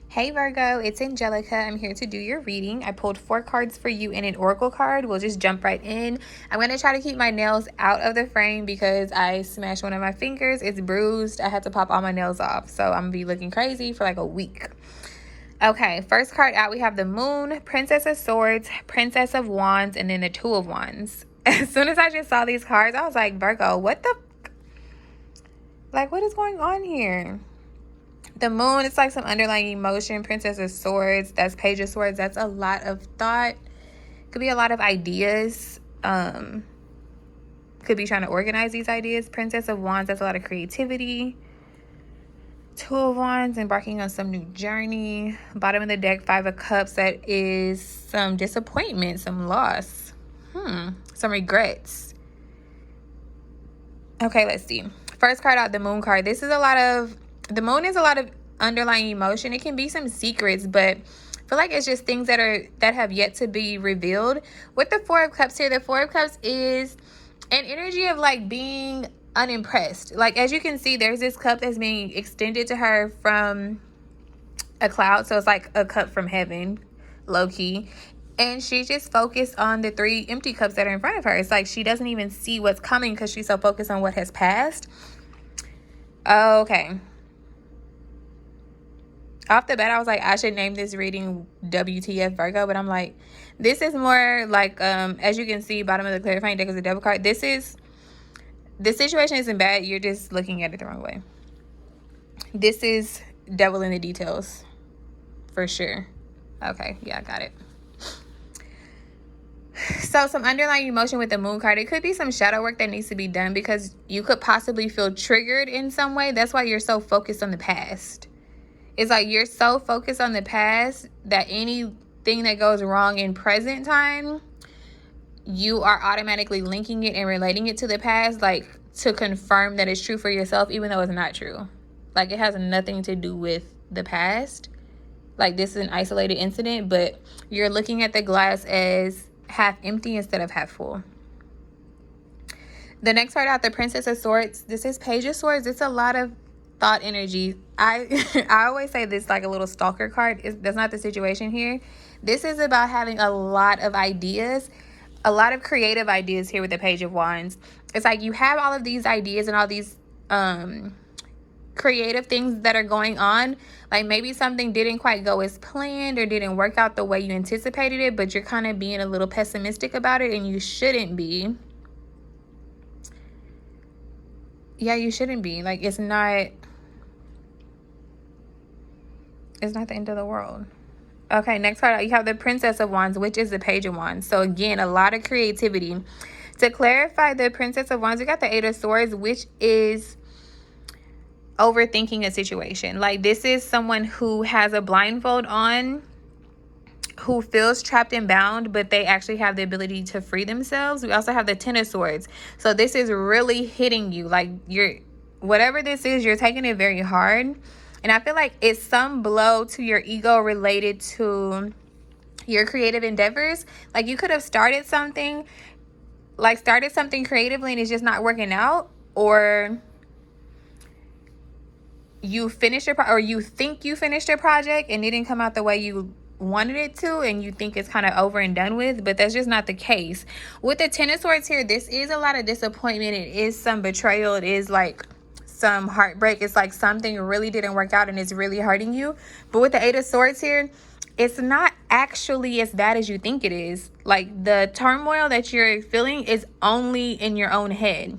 Hey Virgo, it's Angelica. I'm here to do your reading. I pulled 4 cards for you and an oracle card. We'll just jump right in. I'm going to try to keep my nails out of the frame because I smashed one of my fingers. It's bruised. I had to pop all my nails off. So I'm going to be looking crazy for like a week. Okay, first card out, we have the Moon, Princess of Swords, Princess of Wands, and then the Two of Wands. As soon as I just saw these cards, I was like, Virgo, what is going on here? The Moon, it's like some underlying emotion. Princess of Swords, that's Page of Swords. That's a lot of thought. Could be a lot of ideas. Could be trying to organize these ideas. Princess of Wands, that's a lot of creativity. Two of Wands, embarking on some new journey. Bottom of the deck, Five of Cups, that is some disappointment, some loss. Some regrets. Okay, let's see. First card out, the Moon card. The Moon is a lot of underlying emotion. It can be some secrets, but I feel like it's just things that have yet to be revealed. With the Four of Cups here, the Four of Cups is an energy of like being unimpressed. Like, as you can see, there's this cup that's being extended to her from a cloud. So it's like a cup from heaven, low key. And she's just focused on the 3 empty cups that are in front of her. It's like she doesn't even see what's coming because she's so focused on what has passed. Okay. Off the bat, I was like, I should name this reading WTF Virgo, but I'm like, this is more like, as you can see, bottom of the clarifying deck is the Devil card. The situation isn't bad. You're just looking at it the wrong way. This is devil in the details, for sure. Okay, yeah, I got it. So some underlying emotion with the Moon card. It could be some shadow work that needs to be done because you could possibly feel triggered in some way. That's why you're so focused on the past. It's like you're so focused on the past that anything that goes wrong in present time, you are automatically linking it and relating it to the past, like to confirm that it's true for yourself, even though it's not true. Like, it has nothing to do with the past. Like, this is an isolated incident, but you're looking at the glass as half empty instead of half full. The next card out, the Princess of Swords. This is Page of Swords. It's a lot of thought energy. I always say this like a little stalker card. That's not the situation here. This is about having a lot of ideas, a lot of creative ideas here with the Page of Wands. It's like you have all of these ideas and all these creative things that are going on. Like, maybe something didn't quite go as planned or didn't work out the way you anticipated it, but you're kind of being a little pessimistic about it, and you shouldn't be. Yeah, you shouldn't be. Like, it's not the end of the world. Okay, next card, you have the Princess of Wands, which is the Page of Wands. So again, a lot of creativity. To clarify the Princess of Wands, we got the Eight of Swords, which is overthinking a situation. Like, this is someone who has a blindfold on, who feels trapped and bound, but they actually have the ability to free themselves. We also have the Ten of Swords. So this is really hitting you. Like, whatever this is, you're taking it very hard. And I feel like it's some blow to your ego related to your creative endeavors. Like, you could have started something creatively and it's just not working out, or you finished or you think you finished a project and it didn't come out the way you wanted it to, and you think it's kind of over and done with, but that's just not the case. With the Ten of Swords here, this is a lot of disappointment. It is some betrayal. It is like some heartbreak. It's like something really didn't work out and it's really hurting you. But with the Eight of Swords here, it's not actually as bad as you think it is. Like, the turmoil that you're feeling is only in your own head.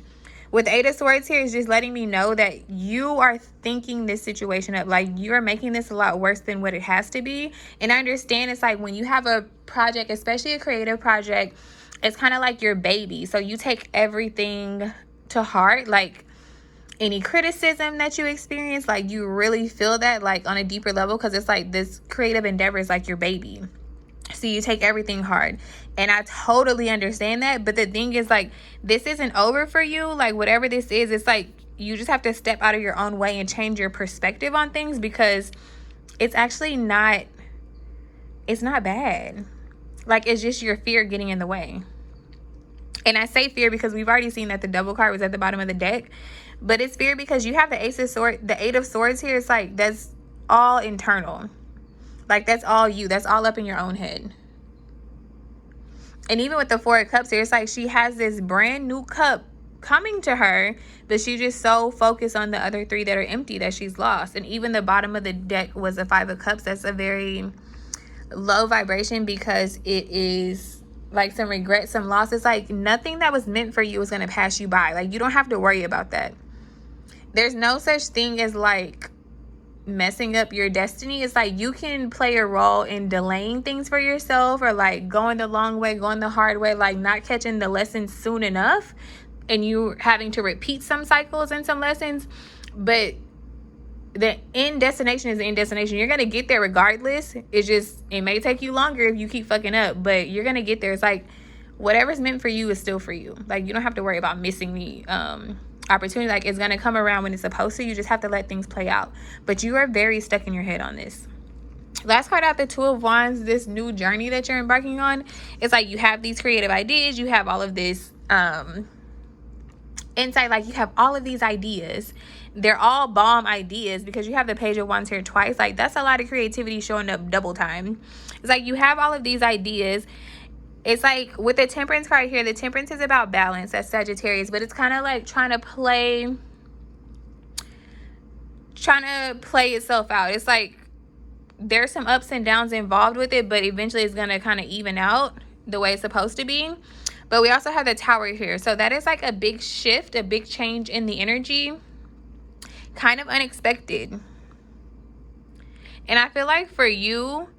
With Eight of Swords here is just letting me know that you are thinking this situation up. Like, you're making this a lot worse than what it has to be. And I understand it's like when you have a project, especially a creative project, it's kind of like your baby. So you take everything to heart. Like, any criticism that you experience, like, you really feel that, like, on a deeper level, because it's like this creative endeavor is like your baby. So you take everything hard, and I totally understand that. But the thing is, like, this isn't over for you. Like, whatever this is, it's like you just have to step out of your own way and change your perspective on things, because it's actually not bad. Like, it's just your fear getting in the way. And I say fear because we've already seen that the Double card was at the bottom of the deck. But it's fear because you have the Eight of Swords here. It's like, that's all internal. Like, that's all you. That's all up in your own head. And even with the Four of Cups here, it's like she has this brand new cup coming to her, but she's just so focused on the other three that are empty that she's lost. And even the bottom of the deck was a Five of Cups. That's a very low vibration because it is like some regret, some loss. It's like nothing that was meant for you is going to pass you by. Like, you don't have to worry about that. There's no such thing as like messing up your destiny. It's like you can play a role in delaying things for yourself, or like going the long way, going the hard way, like not catching the lessons soon enough, and you having to repeat some cycles and some lessons. But the end destination is the end destination. You're gonna get there regardless. It's just, it may take you longer if you keep fucking up, but you're gonna get there. It's like whatever's meant for you is still for you. Like, you don't have to worry about missing the opportunity. Like, it's gonna come around when it's supposed to. You just have to let things play out. But you are very stuck in your head on this. Last card out, the Two of Wands, this new journey that you're embarking on. It's like you have these creative ideas, you have all of this insight, like you have all of these ideas. They're all bomb ideas because you have the Page of Wands here twice. Like, that's a lot of creativity showing up double time. It's like you have all of these ideas. It's like with the Temperance card here, the Temperance is about balance. That's Sagittarius, but it's kind of like trying to play itself out. It's like there's some ups and downs involved with it, but eventually it's going to kind of even out the way it's supposed to be. But we also have the Tower here. So that is like a big shift, a big change in the energy. Kind of unexpected. And I feel like for you,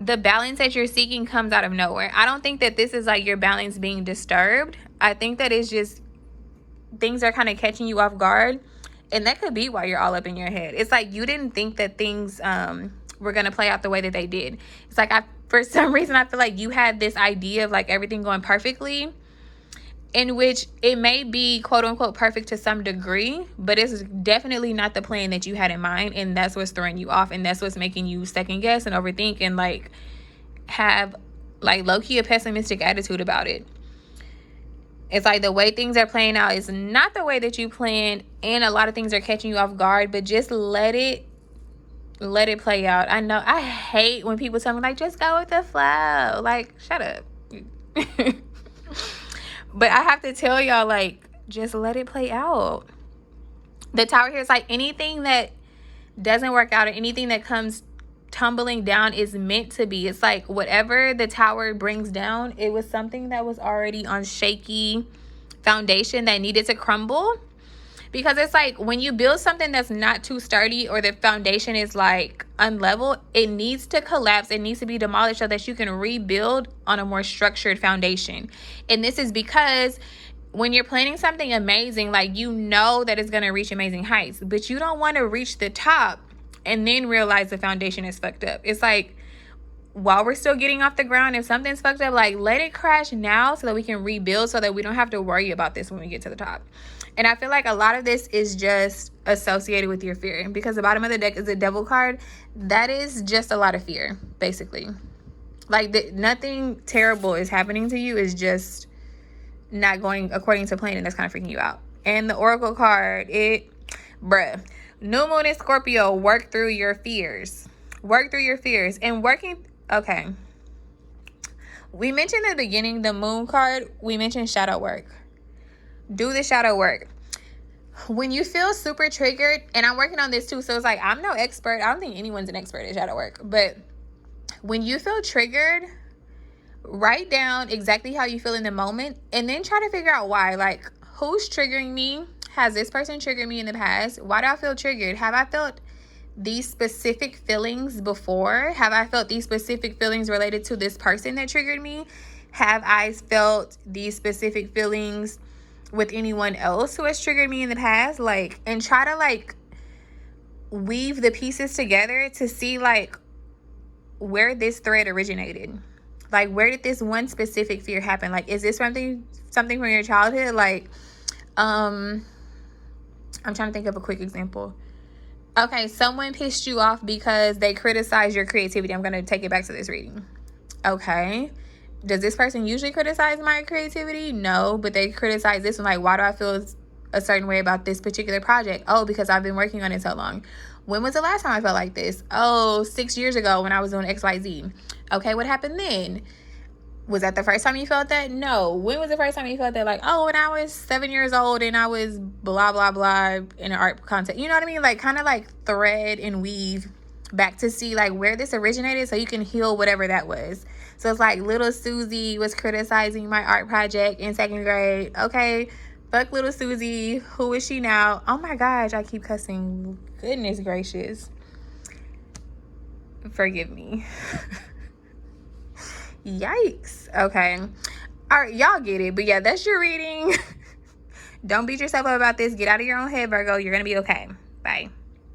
the balance that you're seeking comes out of nowhere. I don't think that this is like your balance being disturbed. I think that it's just things are kind of catching you off guard. And that could be why you're all up in your head. It's like you didn't think that things were going to play out the way that they did. It's like for some reason, I feel like you had this idea of like everything going perfectly, in which it may be quote unquote perfect to some degree, but it's definitely not the plan that you had in mind. And that's what's throwing you off. And that's what's making you second guess and overthink and like have like low-key a pessimistic attitude about it. It's like the way things are playing out is not the way that you planned, and a lot of things are catching you off guard, but just let it play out. I know I hate when people tell me like, just go with the flow. Like, shut up. But I have to tell y'all, like, just let it play out. The Tower here is like anything that doesn't work out or anything that comes tumbling down is meant to be. It's like whatever the Tower brings down, it was something that was already on shaky foundation that needed to crumble. Because it's like when you build something that's not too sturdy, or the foundation is like unlevel, it needs to collapse. It needs to be demolished so that you can rebuild on a more structured foundation. And this is because when you're planning something amazing, like, you know that it's going to reach amazing heights, but you don't want to reach the top and then realize the foundation is fucked up. It's like, while we're still getting off the ground, if something's fucked up, like, let it crash now so that we can rebuild, so that we don't have to worry about this when we get to the top. And I feel like a lot of this is just associated with your fear, because the bottom of the deck is a Devil card. That is just a lot of fear, basically. Like, nothing terrible is happening to you. It's just not going according to plan, and that's kind of freaking you out. And the Oracle card, bruh. New Moon in Scorpio, work through your fears. Work through your fears. And okay. We mentioned at the beginning, the Moon card, we mentioned shadow work. Do the shadow work. When you feel super triggered, and I'm working on this too, so it's like, I'm no expert. I don't think anyone's an expert at shadow work. But when you feel triggered, write down exactly how you feel in the moment, and then try to figure out why. Like, who's triggering me? Has this person triggered me in the past? Why do I feel triggered? Have I felt these specific feelings before? Have I felt these specific feelings related to this person that triggered me? Have I felt these specific feelings with anyone else who has triggered me in the past? Like, and try to like weave the pieces together to see like where this thread originated. Like, where did this one specific fear happen? Like, is this something from your childhood? Like, I'm trying to think of a quick example. Okay, someone pissed you off because they criticized your creativity. I'm going to take it back to this reading. Okay. Does this person usually criticize my creativity? No, but they criticize this one. Like, why do I feel a certain way about this particular project? Oh, because I've been working on it so long. When was the last time I felt like this? Oh, 6 years ago when I was doing XYZ. Okay, what happened then? Was that the first time you felt that? No. When was the first time you felt that? Like, oh, when I was 7 years old and I was blah, blah, blah in an art contest. You know what I mean? Like, kind of like thread and weave back to see like where this originated so you can heal whatever that was. So it's like little Susie was criticizing my art project in 2nd grade. Okay, fuck little Susie. Who is she now? Oh my gosh, I keep cussing. Goodness gracious. Forgive me. Yikes. Okay. All right, y'all get it. But yeah, that's your reading. Don't beat yourself up about this. Get out of your own head, Virgo. You're going to be okay. Bye.